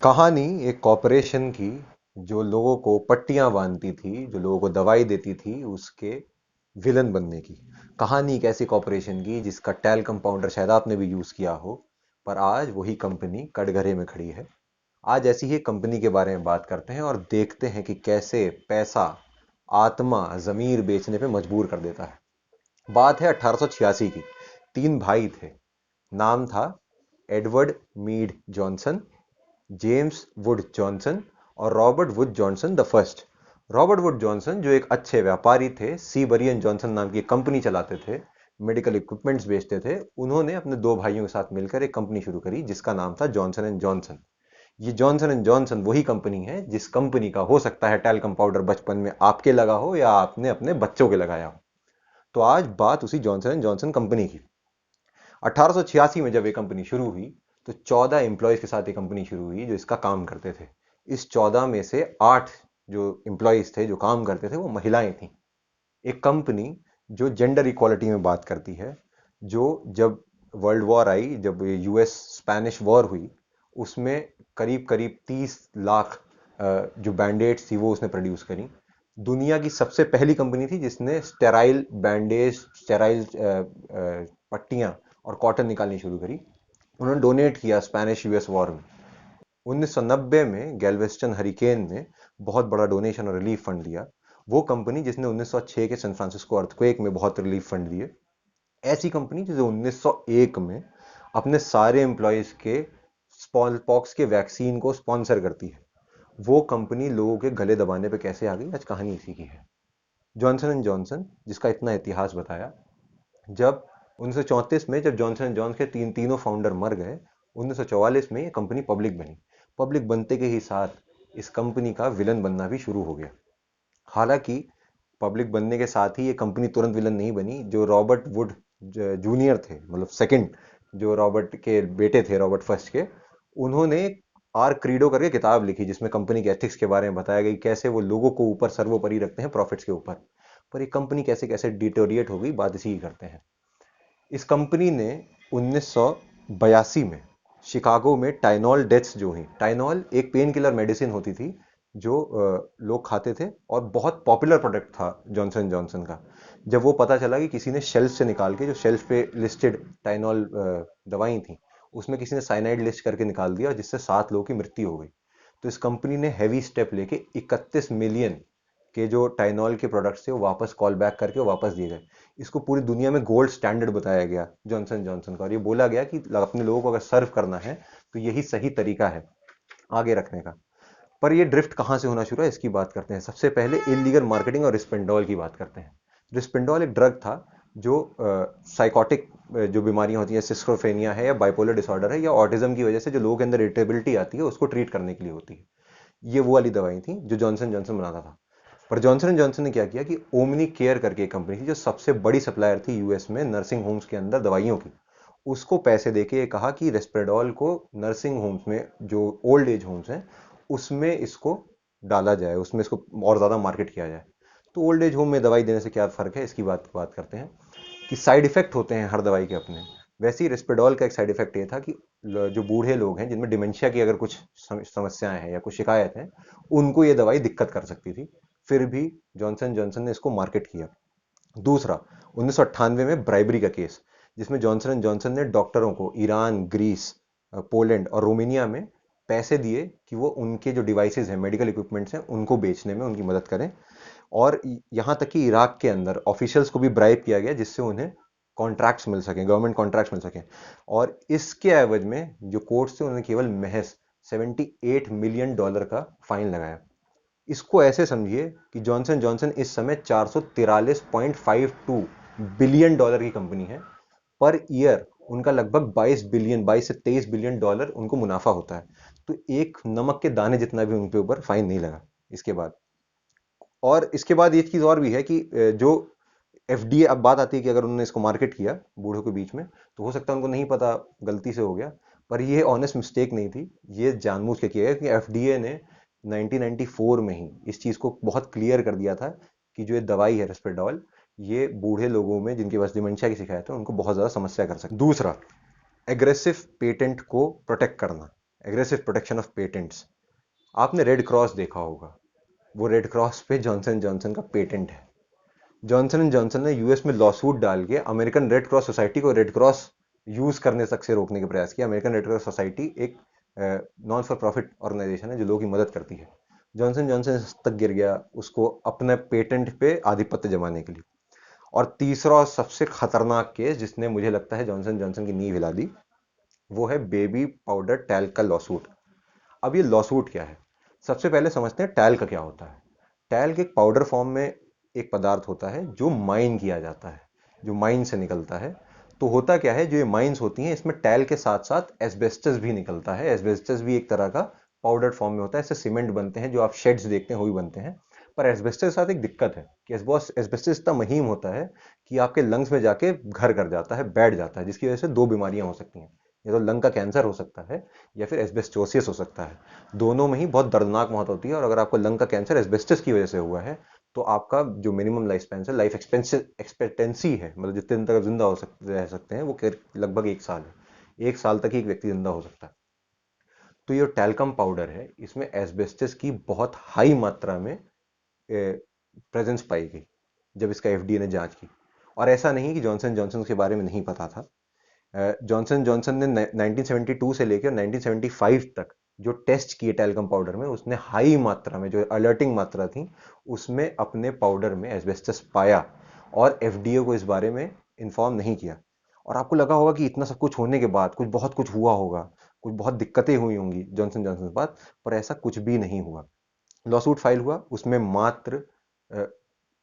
कहानी एक कॉरपोरेशन की जो लोगों को पट्टियां बांधती थी, जो लोगों को दवाई देती थी, उसके विलन बनने की। कहानी एक ऐसी कॉरपोरेशन की जिसका टैल्कम पाउडर शायद आपने भी यूज किया हो, पर आज वही कंपनी कटघरे में खड़ी है। आज ऐसी ही कंपनी के बारे में बात करते हैं और देखते हैं कि कैसे पैसा आत्मा जमीर बेचने पे मजबूर कर देता है। बात है 1886 की। तीन भाई थे। नाम था Edward Mead Johnson, James Wood Johnson और Robert Wood Johnson the first. Robert Wood Johnson जो एक अच्छे व्यापारी थे, सी बरियन जॉनसन नाम की एक कंपनी चलाते थे, मेडिकल इक्विपमेंट्स बेचते थे। उन्होंने अपने दो भाइयों के साथ मिलकर एक कंपनी शुरू करी जिसका नाम था जॉनसन एंड जॉनसन। ये जॉनसन एंड जॉनसन वही कंपनी है जिस कंपनी का हो सकता है टैल्कम पाउडर बचपन में आपके लगा हो या आपने अपने बच्चों के लगाया हो। तो आज बात उसी जॉनसन एंड जॉनसन कंपनी की। 1886 में जब ये कंपनी शुरू हुई तो 14 एम्प्लॉयज के साथ ये कंपनी शुरू हुई जो इसका काम करते थे। इस 14 में से 8 जो एम्प्लॉयज थे जो काम करते थे वो महिलाएं थीं। एक कंपनी जो जेंडर इक्वालिटी में बात करती है, जो जब वर्ल्ड वॉर आई, जब यूएस स्पैनिश वॉर हुई, उसमें करीब करीब 30 लाख जो बैंडेड्स थी वो उसने प्रोड्यूस करी। दुनिया की सबसे पहली कंपनी थी जिसने स्टेराइल बैंडेज, स्टेराइल पट्टियां और कॉटन निकालनी शुरू करी। उन्होंने डोनेट किया स्पैनिश यूएस वॉर में। 1990 में गैल्वेस्टन हरिकेन ने बहुत बड़ा डोनेशन और रिलीफ फंड दिया। वो कंपनी जिसने 1906 के सैन फ्रांसिस्को अर्थक्वेक में बहुत रिलीफ फंड दिए। ऐसी कंपनी जो 1901 में अपने सारे एम्प्लॉयज के स्मॉल पॉक्स के वैक्सीन को स्पॉन्सर करती है। वो कंपनी लोगों के गले दबाने पे कैसे आ गई, आज कहानी इसी की है। जॉनसन एंड जॉनसन जिसका इतना इतिहास बताया, जब 1934 में जब जॉनसन एंड जॉनसन के तीनों फाउंडर मर गए, 1944 में ये कंपनी पब्लिक बनी। पब्लिक बनते के ही साथ इस कंपनी का विलन बनना भी शुरू हो गया। हालांकि पब्लिक बनने के साथ ही ये कंपनी तुरंत विलन नहीं बनी। जो रॉबर्ट वुड जूनियर थे, मतलब सेकंड, जो रॉबर्ट के बेटे थे रॉबर्ट फर्स्ट के, उन्होंने आर क्रीडो करके किताब लिखी जिसमें कंपनी के एथिक्स के बारे में बताया गई, कैसे वो लोगों को ऊपर सर्वोपरि रखते हैं प्रॉफिट्स के ऊपर। पर ये कंपनी कैसे कैसे डिटोरिएट हो गई, बात इसी की करते हैं। इस कंपनी ने 1982 में शिकागो में टाइनॉल डेथ्स जो हुई, टाइनॉल एक पेन किलर मेडिसिन होती थी जो लोग खाते थे और बहुत पॉपुलर प्रोडक्ट था जॉनसन जॉनसन का। जब वो पता चला कि किसी ने शेल्फ से निकाल के, जो शेल्फ पे लिस्टेड टाइनॉल दवाई थी, उसमें किसी ने साइनाइड लिस्ट करके निकाल दिया जिससे 7 लोगों की मृत्यु हो गई। तो इस कंपनी ने हैवी स्टेप लेके 31 मिलियन के जो टाइनॉल के प्रोडक्ट्स थे वो वापस कॉल बैक करके वापस दिए गए। इसको पूरी दुनिया में गोल्ड स्टैंडर्ड बताया गया जॉनसन जॉनसन का, और ये बोला गया कि अपने लोगों को अगर सर्व करना है तो यही सही तरीका है आगे रखने का। पर ये ड्रिफ्ट कहां से होना शुरू है इसकी बात करते हैं। सबसे पहले इलीगल मार्केटिंग और रिस्पेंडॉल की बात करते हैं। रिस्पेंडॉल एक ड्रग था जो साइकोटिक जो बीमारियां होती हैं, सिस्कोफ्रेनिया है या बाइपोलर डिसऑर्डर है या ऑटिज्म की वजह से जो लोगों के अंदर इरिटेबिलिटी आती है, उसको ट्रीट करने के लिए होती है। ये वो वाली दवाई थी जो जॉनसन जॉनसन बनाता था। पर जॉनसन एंड जॉनसन ने क्या किया कि ओमनी केयर करके एक कंपनी थी जो सबसे बड़ी सप्लायर थी यूएस में नर्सिंग होम्स के अंदर दवाइयों की, उसको पैसे देके ये कहा कि रेस्पेडॉल को नर्सिंग होम्स में, जो ओल्ड एज होम्स हैं, उसमें इसको डाला जाए, उसमें इसको और ज़्यादा मार्केट किया जाए। तो ओल्ड एज होम में दवाई देने से क्या फ़र्क है इसकी बात करते हैं कि साइड इफेक्ट होते हैं हर दवाई के अपने। वैसे ही रेस्पेडॉल का एक साइड इफेक्ट ये था कि जो बूढ़े लोग हैं जिनमें डिमेंशिया की अगर कुछ समस्याएं हैं या कुछ शिकायत है, उनको ये दवाई दिक्कत कर सकती थी। फिर भी जॉनसन जॉनसन ने इसको मार्केट किया। दूसरा, 1998 में ब्राइबरी का केस, जिसमें जॉनसन एंड जॉनसन ने डॉक्टरों को ईरान, ग्रीस, पोलैंड और रोमानिया में पैसे दिए कि वो उनके जो डिवाइसेज हैं, मेडिकल इक्विपमेंट्स हैं, उनको बेचने में उनकी मदद करें। और यहाँ तक कि इराक के अंदर ऑफिशियल्स को भी ब्राइब किया गया जिससे उन्हें कॉन्ट्रैक्ट्स मिल सकें, गवर्नमेंट कॉन्ट्रैक्ट्स मिल सकें। और इसके एवज में जो कोर्ट्स थे उन्होंने केवल महज $78 मिलियन का फाइन लगाया। इसको ऐसे समझिए कि जॉनसन जॉनसन इस समय 443.52 बिलियन डॉलर की कंपनी है। पर ईयर उनका लगभग 22 बिलियन, 22 से 23 बिलियन डॉलर उनको मुनाफा होता है। तो एक नमक के दाने जितना भी उनके ऊपर फाइन नहीं लगा इसके बाद। और इसके बाद ये चीज़ और भी है कि जो एफडीए, अब बात आती है कि अगर उन्होंने इसको मार्केट किया बूढ़ों के बीच में तो हो सकता है उनको नहीं पता, गलती से हो गया। पर ये ऑनेस्ट मिस्टेक नहीं थी, ये जानबूझ के किया गया कि एफडीए ने 1994 में ही इस चीज़ को बहुत क्लियर कर दिया था कि जो ये दवाई है रेस्पेडॉल, ये बूढ़े लोगों में जिनके पास डिमेंशिया की शिकायत है उनको बहुत ज़्यादा समस्या कर सकती है। दूसरा, एग्रेसिव पेटेंट को प्रोटेक्ट करना। Aggressive protection of patents. आपने रेड क्रॉस देखा होगा, वो रेड क्रॉस पे जॉनसन जॉनसन का पेटेंट है। जॉनसन एंड जॉनसन ने यूएस में लॉसूट डाल के अमेरिकन रेड क्रॉस सोसाइटी को रेड क्रॉस यूज करने तक से रोकने का प्रयास किया। अमेरिकन रेड क्रॉस सोसाइटी एक नॉन फॉर प्रॉफिट ऑर्गेनाइजेशन है जो लोगों की मदद करती है। जॉनसन जॉनसन तक गिर गया उसको अपने पेटेंट पे आधिपत्य जमाने के लिए। और तीसरा और सबसे खतरनाक केस जिसने मुझे लगता है जॉनसन जॉनसन की नींव हिला दी, वो है बेबी पाउडर टैल्क का लॉसूट। अब ये लॉसूट क्या है, सबसे पहले समझते हैं टैल्क क्या होता है। टैल्क एक पाउडर फॉर्म में एक पदार्थ होता है जो माइन किया जाता है, जो माइन से निकलता है। तो होता क्या है, जो ये माइंस होती हैं इसमें टैल के साथ साथ एस्बेस्टस भी निकलता है। एस्बेस्टस भी एक तरह का पाउडर फॉर्म में होता है, इससे सीमेंट बनते हैं, जो आप शेड्स देखते हैं वो भी बनते हैं। पर एस्बेस्टस के साथ एक दिक्कत है कि एस्बेस्टस इतना महीन होता है कि आपके लंग्स में जाके घर कर जाता है, बैठ जाता है, जिसकी वजह से दो बीमारियां हो सकती हैं। या तो लंग का कैंसर हो सकता है या फिर एस्बेस्टोसिस हो सकता है। दोनों में ही बहुत दर्दनाक मौत होती है। और अगर आपको लंग का कैंसर एस्बेस्टस की वजह से हुआ है तो आपका जो मिनिमम लाइफ स्पेन है, लाइफ एक्सपेक्टेंसी है, मतलब जितने दिन तक जिंदा रह सकते हैं वो लगभग 1 साल है। 1 साल तक ही एक व्यक्ति जिंदा हो सकता है। तो ये टैल्कम पाउडर है, इसमें एस्बेस्टस की बहुत हाई मात्रा में प्रेजेंस पाई गई जब इसका एफडीए ने जांच की। और ऐसा नहीं कि जॉनसन जॉनसन के बारे में नहीं पता था। जॉनसन जॉनसन ने 1972 से लेकर 1975 तक जो टेस्ट किए टैल्कम पाउडर में, उसने हाई मात्रा में, जो अलर्टिंग मात्रा थी, उसमें अपने पाउडर में एस्बेस्टस पाया और एफडीए को इस बारे में इन्फॉर्म नहीं किया। और आपको लगा होगा कि इतना सब कुछ होने के बाद कुछ बहुत कुछ हुआ होगा, कुछ बहुत दिक्कतें हुई होंगी जॉनसन जॉनसन के बाद, पर ऐसा कुछ भी नहीं हुआ। लॉसूट फाइल हुआ, उसमें मात्र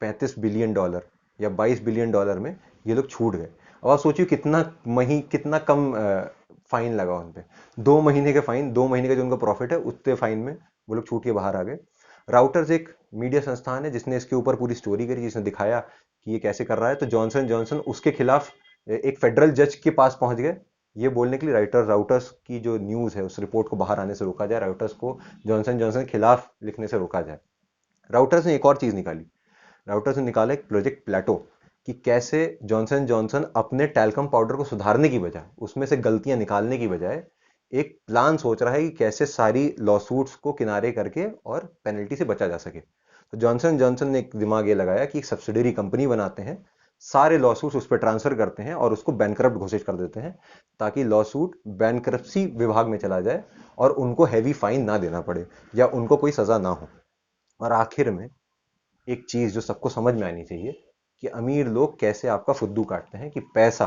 35 बिलियन डॉलर या 22 बिलियन डॉलर में ये लोग छूट गए। अब आप सोचिए कितना कम फाइन लगा उन पे। 2 महीने के फाइन, 2 महीने का जो उनका प्रॉफिट है उतने फाइन में वो लोग छूट के बाहर आ गए। राउटर्स एक मीडिया संस्थान है जिसने इसके ऊपर पूरी स्टोरी करी, जिसने दिखाया कि ये कैसे कर रहा है। तो जॉनसन जॉनसन उसके खिलाफ एक फेडरल जज के पास पहुंच गए, ये बोलने के लिए राउटर्स की जो न्यूज है उस रिपोर्ट को बाहर आने से रोका जाए, राउटर्स को जॉनसन जॉनसन के खिलाफ लिखने से रोका जाए। राउटर्स ने एक और चीज निकाली, राउटर्स ने निकाला एक प्रोजेक्ट प्लेटो, कि कैसे जॉनसन जॉनसन अपने टैल्कम पाउडर को सुधारने की बजाय, उसमें से गलतियां निकालने की बजाय, एक प्लान सोच रहा है कि कैसे सारी लॉसूट्स को किनारे करके और पेनल्टी से बचा जा सके। तो जॉनसन जॉनसन ने एक दिमाग ये लगाया कि एक सब्सिडरी कंपनी बनाते हैं, सारे लॉसूट्स उस पर ट्रांसफर करते हैं और उसको बैंकरप्ट घोषित कर देते हैं, ताकि लॉसूट बैंकरप्सी विभाग में चला जाए और उनको हैवी फाइन ना देना पड़े या उनको कोई सजा ना हो। और आखिर में एक चीज जो सबको समझ में आनी चाहिए, कि अमीर लोग कैसे आपका फुद्दू काटते हैं, कि पैसा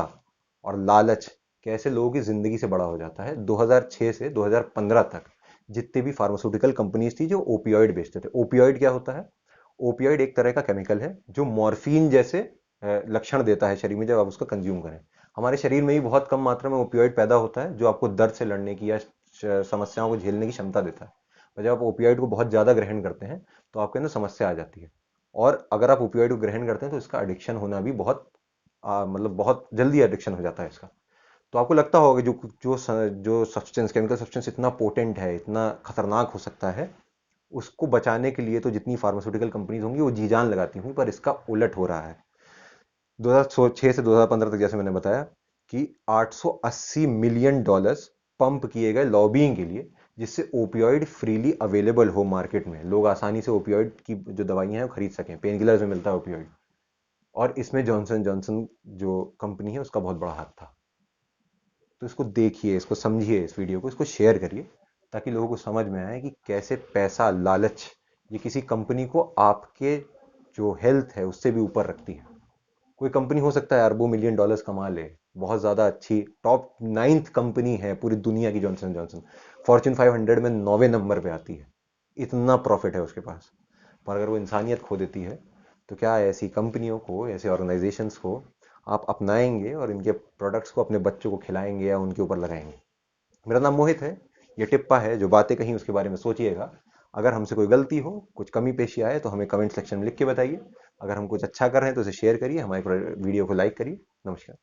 और लालच कैसे लोगों की जिंदगी से बड़ा हो जाता है। 2006 से 2015 तक जितने भी फार्मास्यूटिकल कंपनीज थी जो ओपियोइड बेचते थे। ओपियोइड क्या होता है? ओपियोइड एक तरह का केमिकल है जो मॉर्फिन जैसे लक्षण देता है शरीर में जब आप उसका कंज्यूम करें। हमारे शरीर में ही बहुत कम मात्रा में ओपियोइड पैदा होता है जो आपको दर्द से लड़ने की या समस्याओं को झेलने की क्षमता देता है। और जब आप ओपियोइड को बहुत ज्यादा ग्रहण करते हैं तो आपके अंदर समस्या आ जाती है। और अगर आप ओपियोइड को ग्रहण करते हैं तो इसका एडिक्शन होना भी बहुत मतलब बहुत जल्दी एडिक्शन हो जाता है इसका। तो आपको लगता होगा कि जो सब्सटेंस, केमिकल सब्सटेंस इतना पोटेंट है, इतना खतरनाक हो सकता है, उसको बचाने के लिए तो जितनी फार्मास्यूटिकल कंपनीज होंगी वो जी जान लगाती होंगी, पर इसका उलट हो रहा है। 2006 से 2015 तक जैसे मैंने बताया कि 880 मिलियन डॉलर्स पंप किए गए लॉबिंग के लिए, जिससे ओपियोइड फ्रीली अवेलेबल हो मार्केट में, लोग आसानी से ओपियोइड की जो दवाइयां हैं वो खरीद सकें, पेन किलर्स में मिलता है ओपियोइड। और इसमें जॉनसन जॉनसन जो कंपनी है उसका बहुत बड़ा हाथ था। तो इसको देखिए, इसको समझिए, इस वीडियो को, इसको शेयर करिए, ताकि लोगों को समझ में आए कि कैसे पैसा, लालच, ये किसी कंपनी को आपके जो हेल्थ है उससे भी ऊपर रखती है। कोई कंपनी हो सकता है अरबों मिलियन डॉलर्स कमा ले, बहुत ज्यादा अच्छी टॉप 9th कंपनी है पूरी दुनिया की जॉनसन जॉनसन, फॉर्च्यून 500 में 9वें नंबर पे आती है, इतना प्रॉफिट है उसके पास। पर अगर वो इंसानियत खो देती है तो क्या ऐसी कंपनियों को, ऐसे ऑर्गेनाइजेशंस को आप अपनाएंगे और इनके प्रोडक्ट्स को अपने बच्चों को खिलाएंगे या उनके ऊपर लगाएंगे? मेरा नाम मोहित है, ये टिप्पा है, जो बातें कहीं उसके बारे में सोचिएगा। अगर हमसे कोई गलती हो, कुछ कमी पेशी आए तो हमें कमेंट सेक्शन में लिख के बताइए। अगर हम कुछ अच्छा कर रहे हैं तो उसे शेयर करिए, हमारे वीडियो को लाइक करिए। नमस्कार।